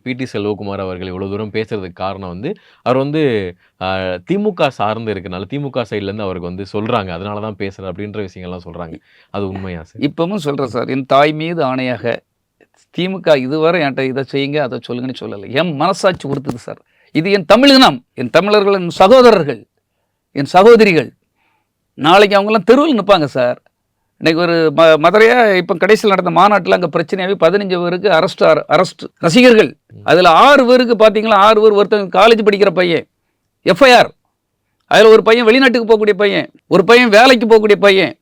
பிடி செல்வகுமார் அவர்கள் இவ்வளோ தூரம் பேசுறதுக்கு காரணம் வந்து, அவர் வந்து திமுக சார்ந்து இருக்கனால, திமுக சைட்லேருந்து அவருக்கு வந்து சொல்றாங்க. அதனால தான் பேசுறேன் அப்படின்ற விஷயங்கள்லாம் சொல்றாங்க. அது உண்மையா சார்? இப்பவும் சொல்றேன் சார். என் தாய் மீது ஆணையாக, திமுக இதுவரை என்ட்ட இத செய்யுங்க, அத சொல்லுங்கன்னு சொல்லல. என் மனசாட்சி உறுத்துது சார். இது என் தமிழினம், என் தமிழர்கள், என் சகோதரர்கள், என் சகோதரிகள். நாளைக்கு அவங்கலாம் தெருவில் நிப்பாங்க சார். இன்னைக்கு ஒரு மதுரையா இப்ப கடைசியில் நடந்த மாநாட்டில் அங்கே பிரச்சனையாகி 15 பேருக்கு அரெஸ்ட் ரசிகர்கள். அதில் 6 பேருக்கு பார்த்தீங்களா, 6 பேர் ஒருத்தங்க காலேஜ் படிக்கிற பையன் எஃப்ஐஆர். அதில் ஒரு பையன் வெளிநாட்டுக்கு போகக்கூடிய பையன், ஒரு பையன் வேலைக்கு போகக்கூடிய பையன்.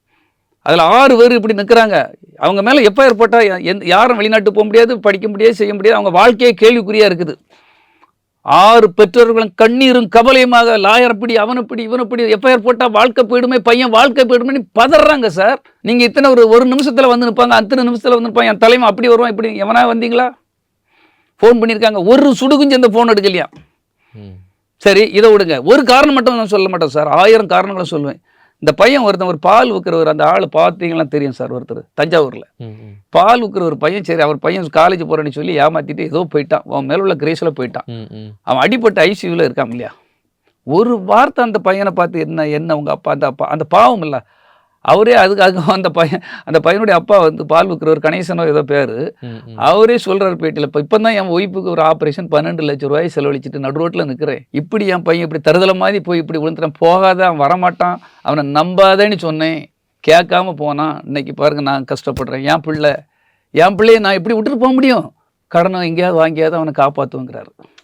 அதில் 6 பேர் இப்படி நிற்கிறாங்க. அவங்க மேலே எஃப்ஐஆர் போட்டால் யாரும் வெளிநாட்டுக்கு போக முடியாது, படிக்க முடியாது, செய்ய முடியாது. அவங்க வாழ்க்கையே கேள்விக்குறியாக இருக்குது. 6 பெற்றோர்களும் கண்ணீரும் கவலையுமாக லாயர் அப்படி அவனப்படி இவனப்படி எஃப்ஐஆர் போட்டால் வாழ்க்கை போயிடுமே, பையன் வாழ்க்கை போயிடுமே பதறாங்க சார். நீங்கள் இத்தனை ஒரு நிமிஷத்தில் வந்து நிற்பாங்க, அத்தனை நிமிஷத்தில் வந்து நிற்பாங்க. என் தலைமை அப்படி வருவான் இப்படி. எவனா வந்தீங்களா? ஃபோன் பண்ணியிருக்காங்க, ஒரு சுடுகுஞ்சு அந்த ஃபோன் எடுக்கலையா? சரி, இதை விடுங்க. ஒரு காரணம் மட்டும் நான் சொல்ல மாட்டேன் சார், 1000 காரணங்களும் சொல்லுவேன். இந்த பையன் ஒருத்தன் ஒரு பால் விற்கிறவர், அந்த ஆள் பார்த்தீங்கன்னா தெரியும் சார், ஒருத்தர் தஞ்சாவூரில் பால் விற்கிற ஒரு பையன். சரி, அவர் பையன் காலேஜ் போகிறேன்னு சொல்லி ஏமாற்றிட்டு ஏதோ போயிட்டான், அவன் மேலே உள்ள கிரேஸில் போயிட்டான். அவன் அடிப்பட்டு ஐசியூவில் இருக்கான் இல்லையா? ஒரு வார்த்தை அந்த பையனை பார்த்து என்ன உங்கள் அப்பா அந்த பாவம் இல்லை அவரே அதுக்காக அந்த பையனுடைய அப்பா வந்து பால் விற்கிறவர் கணேசனோ ஏதோ பேர், அவரே சொல்கிறார் பேட்டியில், இப்போ தான் என் ஒய்ஃபுக்கு ஒரு ஆப்ரேஷன் 12 லட்சம் ரூபாய் செலவழிச்சிட்டு நடு ரோட்டில் நிற்கிறேன். இப்படி என் பையன் இப்படி தருதலை மாதிரி போய் இப்படி விழுந்துட்டான், போகாத, அவன் வரமாட்டான், அவனை நம்பாதேன்னு சொன்னேன், கேட்காம போனான். இன்னைக்கு பாருங்க நான் கஷ்டப்படுறேன். என் பிள்ளையை நான் எப்படி விட்டுட்டு போக முடியும்? கடனை எங்கேயாவது வாங்கியாவது அவனை காப்பாற்றுங்கிறாரு.